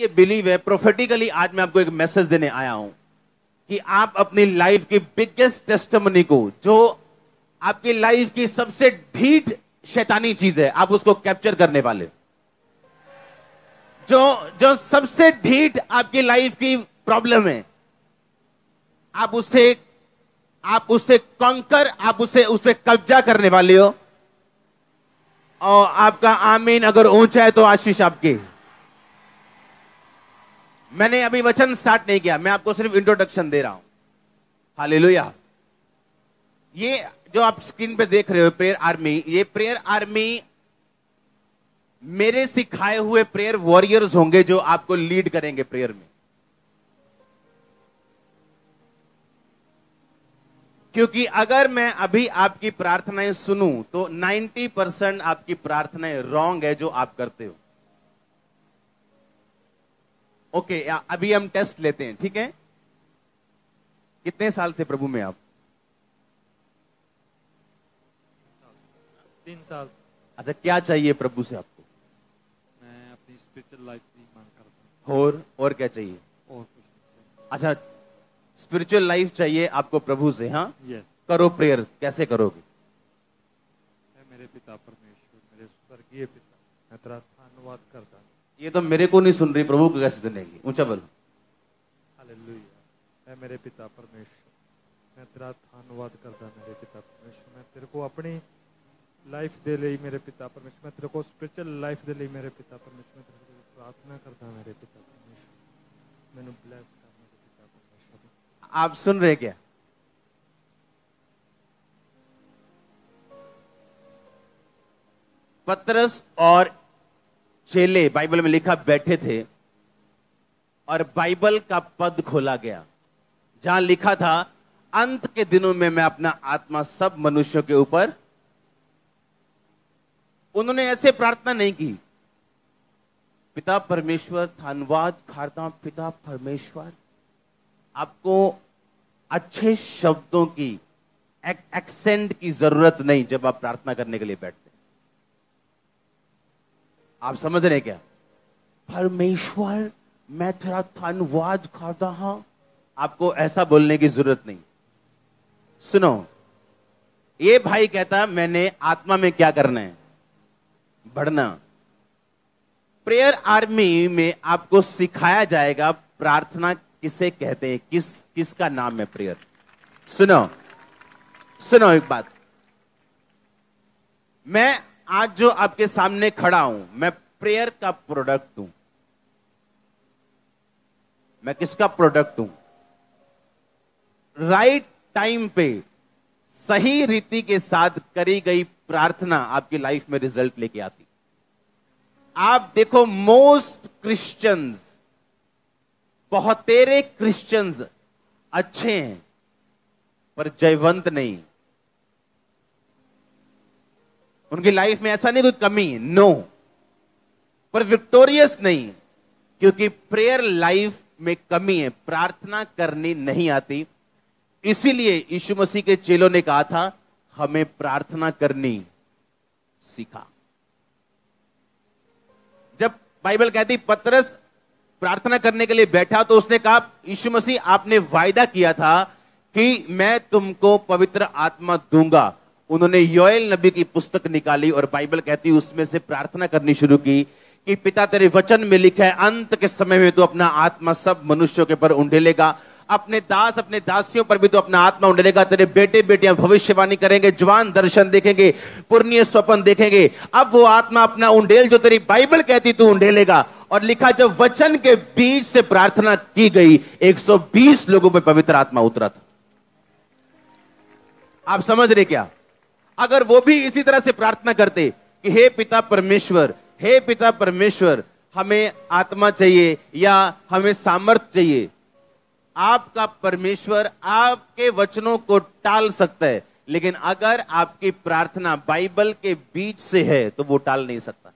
ये बिलीव है, प्रोफेटिकली आज मैं आपको एक मैसेज देने आया हूं कि आप अपनी लाइफ की बिगेस्ट टेस्टिमनी को, जो आपकी लाइफ की सबसे ढीठ शैतानी चीज है, आप उसको कैप्चर करने वाले। जो जो सबसे ढीठ आपकी लाइफ की प्रॉब्लम है, आप उससे कॉन्कर, आप उस पे कब्जा करने वाले हो। और आपका आमीन अगर ऊंचा है तो आशीष आपकी। मैंने अभी वचन स्टार्ट नहीं किया, मैं आपको सिर्फ इंट्रोडक्शन दे रहा हूं। हालेलुया। ये जो आप स्क्रीन पे देख रहे हो प्रेयर आर्मी, ये प्रेयर आर्मी मेरे सिखाए हुए प्रेयर वॉरियर्स होंगे जो आपको लीड करेंगे प्रेयर में। क्योंकि अगर मैं अभी आपकी प्रार्थनाएं सुनूं तो 90% आपकी प्रार्थनाएं रॉन्ग है जो आप करते हो। ओके, अभी हम टेस्ट लेते हैं, ठीक है? कितने साल से प्रभु में आप? 3 साल। अच्छा, क्या चाहिए प्रभु से आपको? मैं अपनी स्पिरिचुअल लाइफ की मांग करता हूँ। और क्या चाहिए? और कुछ नहीं। अच्छा, स्पिरिचुअल लाइफ चाहिए आपको प्रभु से। हाँ, यस। करो प्रेयर। कैसे करोगे? मेरे पिता परमेश्वर, मेरे स्वर्गीय पिता, मैं तेरा धन्यवाद करता हूँ। ये तो मेरे को नहीं सुन रही, प्रभु को कैसे सुनेगी? ऊंचा बोलो। हालेलुया। मेरे पिता परमेश्वर, मैं तेरा धन्यवाद करता हूँ। मेरे पिता परमेश्वर, मैं तेरे को अपनी लाइफ दे ली। मेरे पिता परमेश्वर, मैं तेरे को स्पिरिचुअल लाइफ दे ली। मेरे पिता परमेश्वर, मैं तेरे को प्रार्थना करता हूँ। मेरे पिता परमेश्वर, मैंने ब्लेस कर मेरे पिता परमेश्वर। आप सुन रहे क्या? पतरस और चेले बाइबल में लिखा बैठे थे और बाइबल का पद खोला गया जहां लिखा था, अंत के दिनों में मैं अपना आत्मा सब मनुष्यों के ऊपर। उन्होंने ऐसे प्रार्थना नहीं की, पिता परमेश्वर धन्यवाद करता हूं पिता परमेश्वर। आपको अच्छे शब्दों की, एक्सेंट की जरूरत नहीं जब आप प्रार्थना करने के लिए बैठते। आप समझ रहे क्या? परमेश्वर मैं तेरा धन्यवाद करता हूं। आपको ऐसा बोलने की जरूरत नहीं। सुनो, ये भाई कहता मैंने आत्मा में क्या करना है? बढ़ना। प्रेयर आर्मी में आपको सिखाया जाएगा प्रार्थना किसे कहते हैं, किसका नाम है प्रेयर। सुनो एक बात, मैं आज जो आपके सामने खड़ा हूं, मैं प्रेयर का प्रोडक्ट हूं। मैं किसका प्रोडक्ट हूं? राइट टाइम पे सही रीति के साथ करी गई प्रार्थना आपकी लाइफ में रिजल्ट लेके आती। आप देखो, मोस्ट क्रिश्चियंस, बहुतेरे क्रिश्चियंस अच्छे हैं पर जयवंत नहीं। उनकी लाइफ में ऐसा नहीं कोई कमी है, नो, पर विक्टोरियस नहीं, क्योंकि प्रेयर लाइफ में कमी है, प्रार्थना करनी नहीं आती। इसीलिए यीशु मसीह के चेलों ने कहा था, हमें प्रार्थना करनी सीखा। जब बाइबल कहती पतरस प्रार्थना करने के लिए बैठा तो उसने कहा, यीशु मसीह आपने वायदा किया था कि मैं तुमको पवित्र आत्मा दूंगा। उन्होंने योएल नबी की पुस्तक निकाली और बाइबल कहती उसमें से प्रार्थना करनी शुरू की कि पिता तेरे वचन में लिखा है, अंत के समय में तू अपना आत्मा सब मनुष्यों के पर उंडेलेगा। अपने दास अपने दासियों पर भी तो अपना आत्मा उंडेलेगा। तेरे बेटे बेटियां भविष्यवाणी करेंगे, जवान दर्शन देखेंगे, पुण्य स्वप्न देखेंगे। अब वो आत्मा अपना उंडेल जो तेरी बाइबल कहती तू उंडेलेगा। और लिखा, जब वचन के बीच से प्रार्थना की गई 120 लोगों पर पवित्र आत्मा उतरा था। आप समझ रहे क्या? अगर वो भी इसी तरह से प्रार्थना करते कि हे पिता परमेश्वर, हे पिता परमेश्वर, हमें आत्मा चाहिए या हमें सामर्थ चाहिए। आपका परमेश्वर आपके वचनों को टाल सकता है, लेकिन अगर आपकी प्रार्थना बाइबल के बीच से है तो वो टाल नहीं सकता।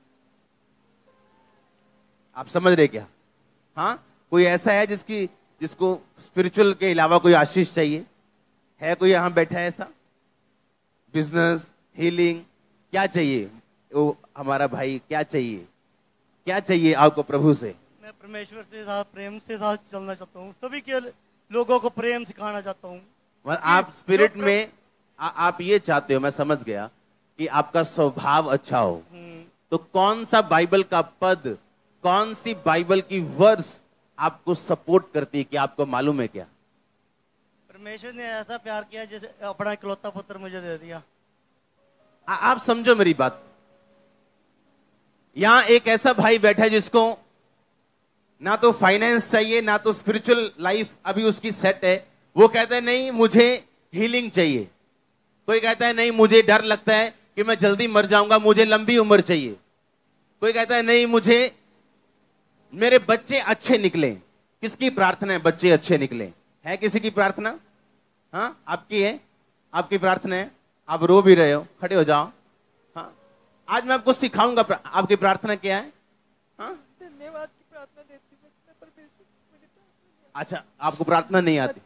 आप समझ रहे क्या? हाँ, कोई ऐसा है जिसको स्पिरिचुअल के अलावा कोई आशीष चाहिए? है कोई यहां बैठा है ऐसा? बिजनेस, हीलिंग, क्या चाहिए? वो हमारा भाई क्या चाहिए? क्या चाहिए आपको प्रभु से? मैं परमेश्वर से साथ प्रेम से साथ चलना चाहता हूँ, सभी के लोगों को प्रेम सिखाना चाहता हूँ। आप स्पिरिट में आप ये चाहते हो, मैं समझ गया कि आपका स्वभाव अच्छा हो। तो कौन सा बाइबल का पद, कौन सी बाइबल की वर्स आपको सपोर्ट करती है, कि आपको मालूम है क्या? परमेश्वर ने ऐसा प्यार किया जैसे अपना इकलौता पुत्र मुझे दे दिया। आप समझो मेरी बात। यहां एक ऐसा भाई बैठा है जिसको ना तो फाइनेंस चाहिए, ना तो स्पिरिचुअल लाइफ अभी उसकी सेट है। वो कहता है नहीं मुझे हीलिंग चाहिए। कोई कहता है नहीं मुझे डर लगता है कि मैं जल्दी मर जाऊंगा, मुझे लंबी उम्र चाहिए। कोई कहता है नहीं मुझे मेरे बच्चे अच्छे निकले। किसकी प्रार्थना है बच्चे अच्छे निकले? है किसी की प्रार्थना? हाँ आपकी है, आपकी प्रार्थना है। आप रो भी रहे हो, खड़े हो जाओ। हाँ आज मैं आपको सिखाऊंगा आपकी प्रार्थना क्या है। हाँ धन्यवाद की प्रार्थना देती हूँ। अच्छा आपको प्रार्थना नहीं आती?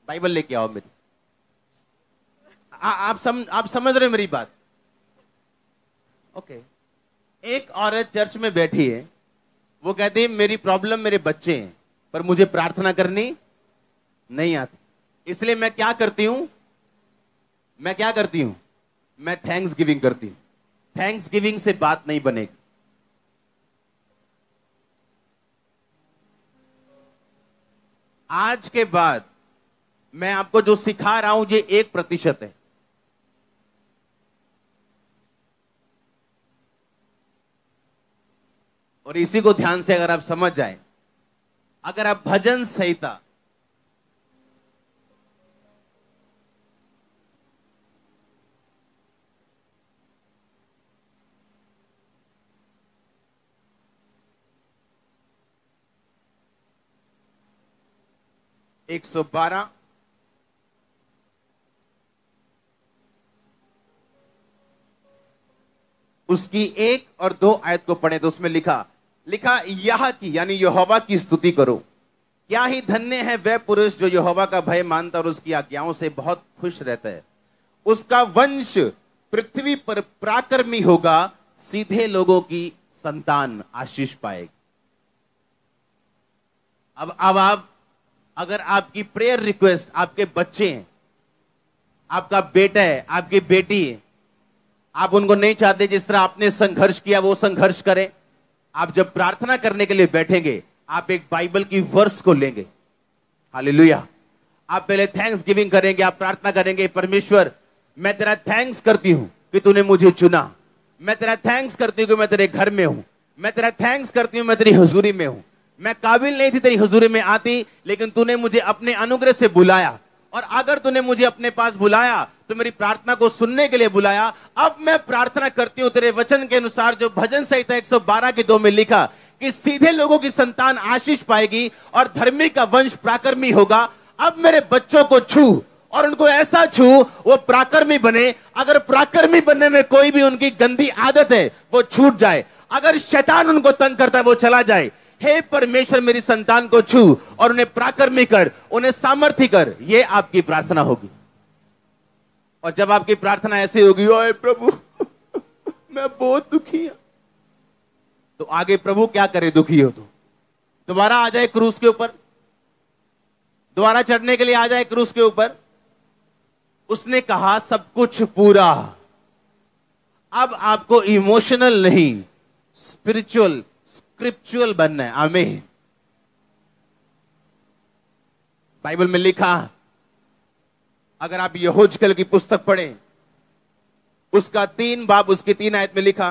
बाइबल लेके आओ मेरी। आप समझ रहे हो मेरी बात? ओके। एक औरत चर्च में बैठी है, वो कहती है मेरी प्रॉब्लम मेरे बच्चे हैं, पर मुझे प्रार्थना करनी नहीं आती। इसलिए मैं क्या करती हूं? मैं थैंक्स गिविंग करती हूं। थैंक्स गिविंग से बात नहीं बनेगी। आज के बाद मैं आपको जो सिखा रहा हूं ये 1% है। और इसी को ध्यान से अगर आप समझ जाएं, अगर आप भजन संहिता एक 112 उसकी 1 और 2 आयत को पढ़े तो उसमें लिखा यह की यानी यहोवा की स्तुति करो। क्या ही धन्य है वह पुरुष जो यहोवा का भय मानता और उसकी आज्ञाओं से बहुत खुश रहता है। उसका वंश पृथ्वी पर पराक्रमी होगा, सीधे लोगों की संतान आशीष पाएगी। अब आप अगर आपकी प्रेयर रिक्वेस्ट आपके बच्चे हैं, आपका बेटा है, आपकी बेटी है, आप उनको नहीं चाहते जिस तरह आपने संघर्ष किया वो संघर्ष करें। आप जब प्रार्थना करने के लिए बैठेंगे आप एक बाइबल की वर्स को लेंगे। हालेलुया। आप पहले थैंक्स गिविंग करेंगे, आप प्रार्थना करेंगे परमेश्वर मैं तेरा थैंक्स करती हूं कि तूने मुझे चुना। मैं तेरा थैंक्स करती हूं कि मैं तेरे घर में हूं। मैं तेरा थैंक्स करती हूं मैं तेरी हुजूरी में हूं। मैं काबिल नहीं थी तेरी हुजूरी में आती, लेकिन तूने मुझे अपने अनुग्रह से बुलाया। और अगर तूने मुझे अपने पास बुलाया तो मेरी प्रार्थना को सुनने के लिए बुलाया। अब मैं प्रार्थना करती हूं तेरे वचन के अनुसार, जो भजन संहिता 112 की 2 में लिखा कि सीधे लोगों की संतान आशीष पाएगी और धर्मी का वंश पराक्रमी होगा। अब मेरे बच्चों को छू और उनको ऐसा छू वो पराक्रमी बने। अगर पराक्रमी बनने में कोई भी उनकी गंदी आदत है वो छूट जाए। अगर शैतान उनको तंग करता है वो चला जाए। हे परमेश्वर मेरी संतान को छू और उन्हें पराक्रमी कर, उन्हें सामर्थ्य कर। ये आपकी प्रार्थना होगी। और जब आपकी प्रार्थना ऐसी होगी, ओए प्रभु मैं बहुत दुखी हूं, तो आगे प्रभु क्या करे? दुखी हो तो दोबारा आ जाए क्रूस के ऊपर, दोबारा चढ़ने के लिए आ जाए क्रूस के ऊपर। उसने कहा सब कुछ पूरा। अब आपको इमोशनल नहीं स्पिरिचुअल स्क्रिप्चुअल बनना है। आमीन। बाइबल में लिखा, अगर आप यहोजकेल की पुस्तक पढ़ें उसका 3 बाब उसकी 3 आयत में लिखा,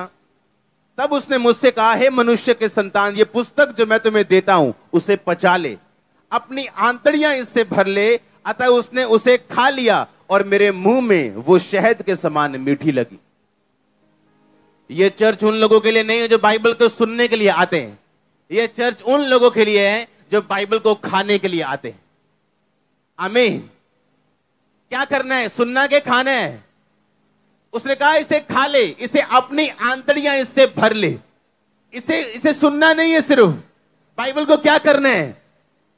तब उसने मुझसे कहा हे मनुष्य के संतान, ये पुस्तक जो मैं तुम्हें देता हूं उसे पचा ले, अपनी आंतड़ियां इससे भर ले। अतः उसने उसे खा लिया और मेरे मुंह में वो शहद के समान मीठी लगी। ये चर्च उन लोगों के लिए नहीं है जो बाइबल को सुनने के लिए आते हैं। ये चर्च उन लोगों के लिए है जो बाइबल को खाने के लिए आते हैं। आमीन। क्या करना है? सुनना के खाना है? उसने कहा इसे खा ले, इसे अपनी आंतड़ियां इससे भर ले। इसे सुनना नहीं है सिर्फ। बाइबल को क्या करना है?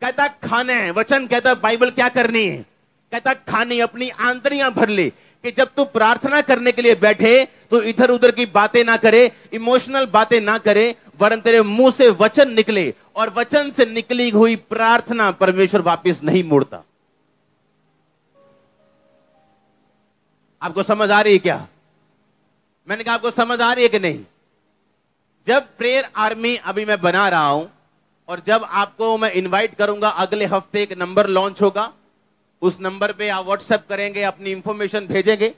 कहता खाना है। वचन कहता बाइबल क्या करनी है? कहता खानी, अपनी आंतड़ियां भर ले। कि जब तू प्रार्थना करने के लिए बैठे तो इधर उधर की बातें ना करे, इमोशनल बातें ना करे, वरन तेरे मुंह से वचन निकले, और वचन से निकली हुई प्रार्थना परमेश्वर वापस नहीं मोड़ता। आपको समझ आ रही है क्या? मैंने कहा आपको समझ आ रही है कि नहीं? जब प्रेयर आर्मी अभी मैं बना रहा हूं, और जब आपको मैं इनवाइट करूंगा, अगले हफ्ते एक नंबर लॉन्च होगा, उस नंबर पे आप व्हाट्सएप करेंगे, अपनी इंफॉर्मेशन भेजेंगे,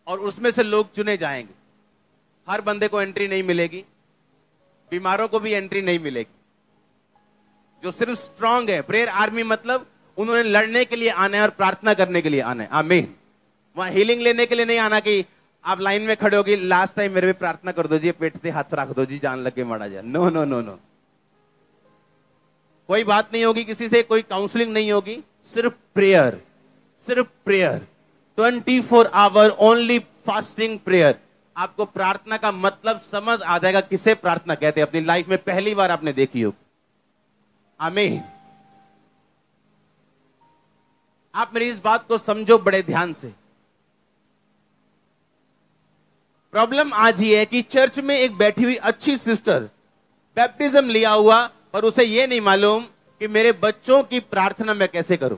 और उसमें से लोग चुने जाएंगे। हर बंदे को एंट्री नहीं मिलेगी, बीमारों को भी एंट्री नहीं मिलेगी। जो सिर्फ स्ट्रांग है, प्रेयर आर्मी मतलब उन्होंने लड़ने के लिए आना है और प्रार्थना करने के लिए आना है। आमीन। वहां हीलिंग लेने के लिए नहीं आना कि आप लाइन में खड़े होगी, लास्ट टाइम मेरे पे प्रार्थना कर दो जी, पेट पे हाथ रख दो जी, जान लगे मारा जाए। नो नो नो नो, कोई बात नहीं होगी किसी से, कोई काउंसलिंग नहीं होगी, सिर्फ प्रेयर, सिर्फ prayer, 24 hour only fasting prayer. आपको प्रार्थना का मतलब समझ आ जाएगा, किसे प्रार्थना कहते हैं। अपनी लाइफ में पहली बार आपने देखी हो। आमीन। आप मेरी इस बात को समझो बड़े ध्यान से। प्रॉब्लम आज ही है कि चर्च में एक बैठी हुई अच्छी सिस्टर, बैप्टिज्म लिया हुआ, पर उसे यह नहीं मालूम कि मेरे बच्चों की प्रार्थना मैं कैसे करूं।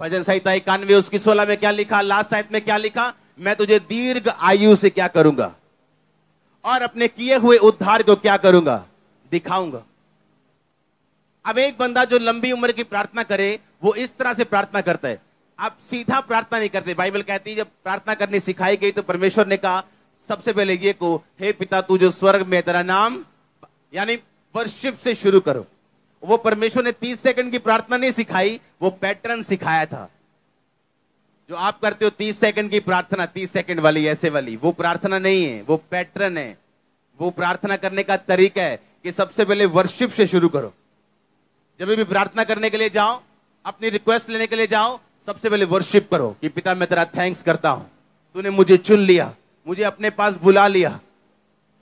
भजन संहिता 91 उसकी 16 में क्या लिखा, लास्ट आयत में क्या लिखा, मैं तुझे दीर्घ आयु से क्या करूंगा और अपने किए हुए उद्धार को क्या करूंगा, दिखाऊंगा। अब एक बंदा जो लंबी उम्र की प्रार्थना करे, वो इस तरह से प्रार्थना करता है। आप सीधा प्रार्थना नहीं करते। बाइबल कहती है जब प्रार्थना करनी सिखाई गई तो परमेश्वर ने कहा सबसे पहले ये को, हे पिता तू जो स्वर्ग में, तेरा नाम, यानी वर्शिप से शुरू करो। वो परमेश्वर ने 30 सेकंड की प्रार्थना नहीं सिखाई, वो पैटर्न सिखाया था। जो आप करते हो 30 सेकंड की प्रार्थना, 30 सेकंड वाली, ऐसे वाली, वो प्रार्थना नहीं है, वो पैटर्न है। वो प्रार्थना करने का तरीका है कि सबसे पहले वर्शिप से शुरू करो। जब भी प्रार्थना करने के लिए जाओ, अपनी रिक्वेस्ट लेने के लिए जाओ, सबसे पहले वर्शिप करो कि पिता मैं तेरा थैंक्स करता हूं, तूने मुझे चुन लिया, मुझे अपने पास बुला लिया।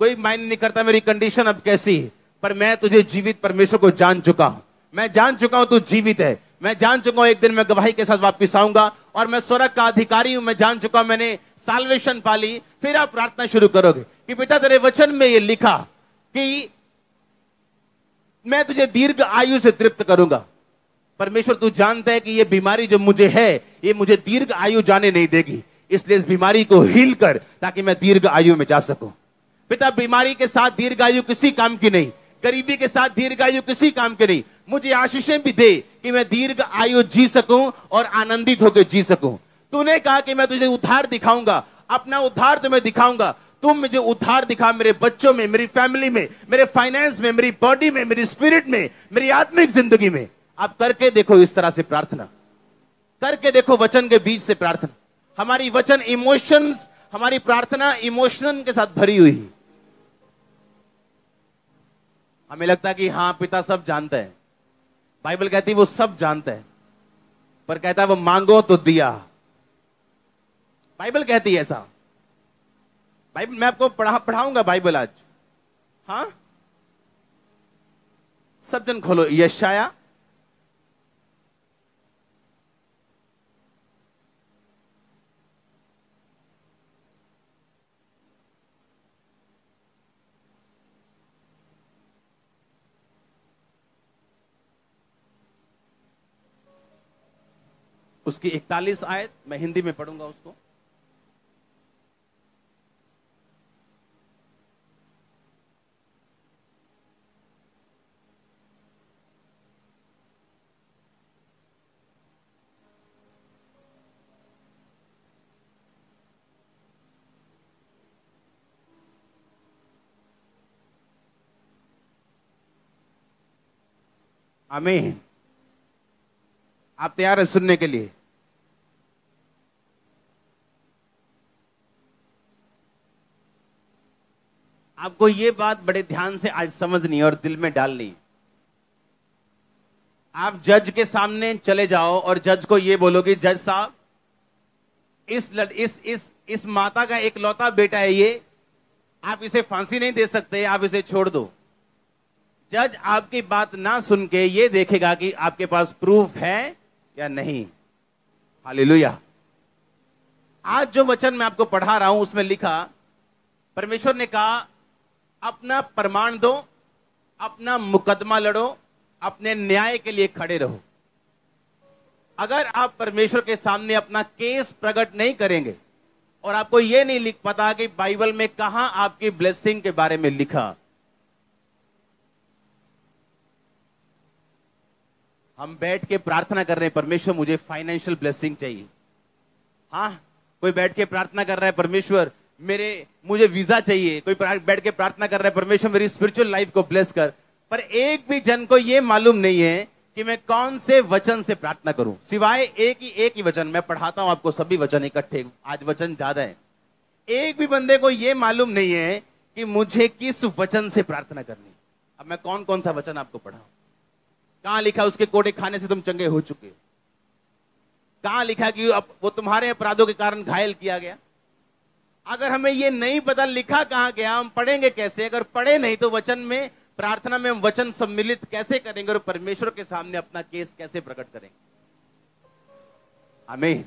कोई मायने नहीं करता मेरी कंडीशन अब कैसी है, पर मैं तुझे जीवित परमेश्वर को जान चुका हूं। मैं जान चुका हूं तू जीवित है। मैं जान चुका हूं एक दिन मैं गवाही के साथ वापस आऊंगा और मैं स्वर्ग का अधिकारी हूं। मैं जान चुका हूं मैंने साल्वेशन पा ली। फिर आप प्रार्थना शुरू करोगे कि पिता तेरे वचन में ये लिखा कि मैं तुझे दीर्घ आयु से तृप्त करूंगा। परमेश्वर तू जानता है कि ये बीमारी जो मुझे है, ये मुझे दीर्घ आयु जाने नहीं देगी, इसलिए इस बीमारी को हील कर ताकि मैं दीर्घ आयु में जा सकूं। पिता बीमारी के साथ दीर्घ आयु किसी काम की नहीं, गरीबी के साथ दीर्घ आयु किसी काम की नहीं। मुझे आशीषें भी दे कि मैं दीर्घ आयु जी सकूं और आनंदित होकर जी सकूं। तूने कहा कि मैं तुझे उद्धार दिखाऊंगा, अपना उद्धार तुम्हें दिखाऊंगा। तुम मुझे उद्धार दिखा मेरे बच्चों में, मेरी फैमिली में, मेरे फाइनेंस में, मेरी बॉडी में, मेरी स्पिरिट में, मेरी आत्मिक जिंदगी में। आप करके देखो इस तरह से प्रार्थना करके देखो, वचन के बीच से प्रार्थना। हमारी वचन इमोशंस, हमारी प्रार्थना इमोशन के साथ भरी हुई है। हमें लगता है कि हाँ पिता सब जानता है। बाइबल कहती है वो सब जानता है, पर कहता है वो मांगो तो दिया। बाइबल कहती है ऐसा। बाइबल मैं आपको पढ़ाऊंगा बाइबल आज। हाँ सब जन खोलो यशाया उसकी 41 आयत, मैं हिंदी में पढ़ूंगा उसको। आमीन। आप तैयार हैं सुनने के लिए? आपको ये बात बड़े ध्यान से आज समझनी और दिल में डालनी। आप जज के सामने चले जाओ और जज को ये बोलोगे, जज साहब इस माता का एक लौता बेटा है ये, आप इसे फांसी नहीं दे सकते, आप इसे छोड़ दो। जज आपकी बात ना सुन के ये देखेगा कि आपके पास प्रूफ है या नहीं। हालेलुया। आज जो वचन मैं आपको पढ़ा रहा हूं उसमें लिखा, परमेश्वर ने कहा अपना प्रमाण दो, अपना मुकदमा लड़ो, अपने न्याय के लिए खड़े रहो। अगर आप परमेश्वर के सामने अपना केस प्रकट नहीं करेंगे और आपको यह नहीं लिख पता कि बाइबल में कहां आपकी ब्लेसिंग के बारे में लिखा। हम बैठ के प्रार्थना कर रहे हैं, परमेश्वर मुझे फाइनेंशियल ब्लेसिंग चाहिए। हाँ, कोई बैठ के प्रार्थना कर रहा है, परमेश्वर मुझे वीजा चाहिए। कोई बैठ के प्रार्थना कर रहा है, परमेश्वर मेरी स्पिरिचुअल लाइफ को ब्लेस कर। पर एक भी जन को यह मालूम नहीं है कि मैं कौन से वचन से प्रार्थना करूं, सिवाय एक ही वचन। मैं पढ़ाता हूं आपको सभी वचन इकट्ठे, आज वचन ज्यादा है। एक भी बंदे को यह मालूम नहीं है कि मुझे किस वचन से प्रार्थना करनी। अब मैं कौन कौन सा वचन आपको पढ़ाऊं? कहां लिखा उसके कोड़े खाने से तुम चंगे हो चुके हो? कहां लिखा कि अब वो तुम्हारे अपराधों के कारण घायल किया गया? अगर हमें ये नहीं पता लिखा कहां गया, हम पढ़ेंगे कैसे? अगर पढ़े नहीं तो वचन में, प्रार्थना में हम वचन सम्मिलित कैसे करेंगे और परमेश्वर के सामने अपना केस कैसे प्रकट करेंगे? आमीन।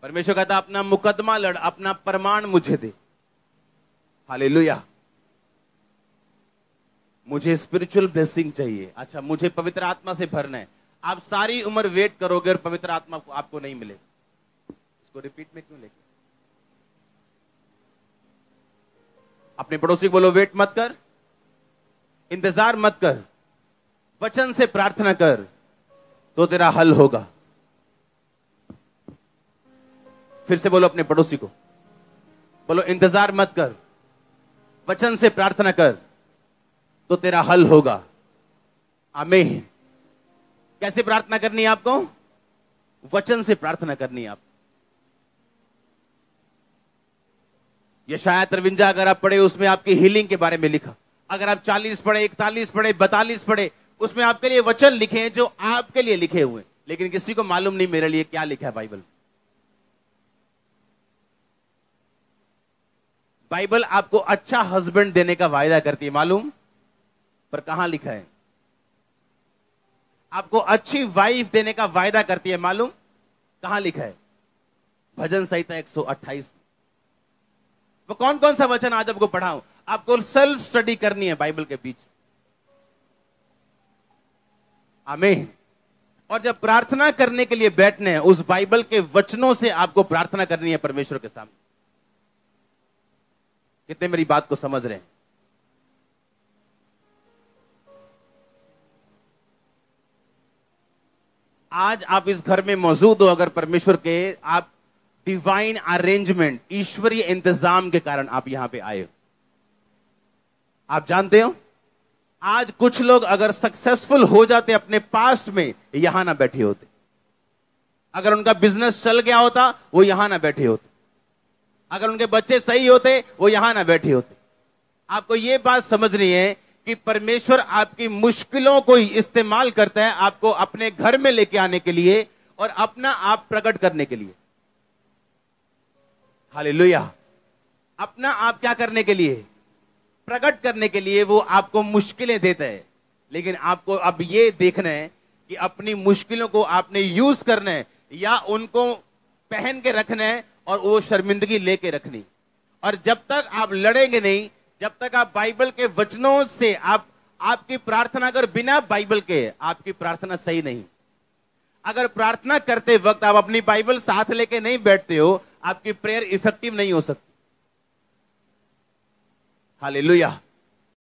परमेश्वर कहता अपना मुकदमा लड़, अपना प्रमाण मुझे दे। हालेलुया। मुझे स्पिरिचुअल ब्लेसिंग चाहिए। अच्छा, मुझे पवित्र आत्मा से भरना है। आप सारी उम्र वेट करोगे और पवित्र आत्मा आपको नहीं मिले। इसको रिपीट में क्यों लेके? अपने पड़ोसी को बोलो, वेट मत कर, इंतजार मत कर, वचन से प्रार्थना कर तो तेरा हल होगा। फिर से बोलो अपने पड़ोसी को, बोलो इंतजार मत कर, वचन से प्रार्थना कर तो तेरा हल होगा। आमीन। कैसे प्रार्थना करनी है आपको? वचन से प्रार्थना करनी है आपको। यशायाह 53 अगर आप पढ़े, उसमें आपकी हीलिंग के बारे में लिखा। अगर आप 40 पढ़े, 41 पढ़े, 42 पढ़े, उसमें आपके लिए वचन लिखे हैं जो आपके लिए लिखे हुए, लेकिन किसी को मालूम नहीं मेरे लिए क्या लिखा है बाइबल। बाइबल आपको अच्छा हस्बैंड देने का वायदा करती है, मालूम? पर कहां लिखा है? आपको अच्छी वाइफ देने का वायदा करती है, मालूम? कहां लिखा है? भजन संहिता 128। वो कौन कौन सा वचन आज आपको पढ़ाऊं? आपको सेल्फ स्टडी करनी है बाइबल के बीच। आमीन। और जब प्रार्थना करने के लिए बैठने हैं, उस बाइबल के वचनों से आपको प्रार्थना करनी है परमेश्वर के सामने। कितने मेरी बात को समझ रहे हैं? आज आप इस घर में मौजूद हो, अगर परमेश्वर के आप डिवाइन अरेंजमेंट, ईश्वरीय इंतजाम के कारण आप यहां पे आए हो। आप जानते हो, आज कुछ लोग अगर सक्सेसफुल हो जाते अपने पास्ट में, यहां ना बैठे होते। अगर उनका बिजनेस चल गया होता, वो यहां ना बैठे होते। अगर उनके बच्चे सही होते, वो यहां ना बैठे होते। आपको यह बात समझनी है कि परमेश्वर आपकी मुश्किलों को इस्तेमाल करता है आपको अपने घर में लेके आने के लिए और अपना आप प्रकट करने के लिए। हालेलुया। अपना आप क्या करने के लिए? प्रकट करने के लिए वो आपको मुश्किलें देता है, लेकिन आपको अब ये देखना है कि अपनी मुश्किलों को आपने यूज करना है या उनको पहन के रखना है और वो शर्मिंदगी लेके रखनी। और जब तक आप लड़ेंगे नहीं, जब तक आप बाइबल के वचनों से आपकी प्रार्थना, अगर बिना बाइबल के आपकी प्रार्थना सही नहीं। अगर प्रार्थना करते वक्त आप अपनी बाइबल साथ लेके नहीं बैठते हो, आपकी प्रेयर इफेक्टिव नहीं हो सकती। हालेलुया।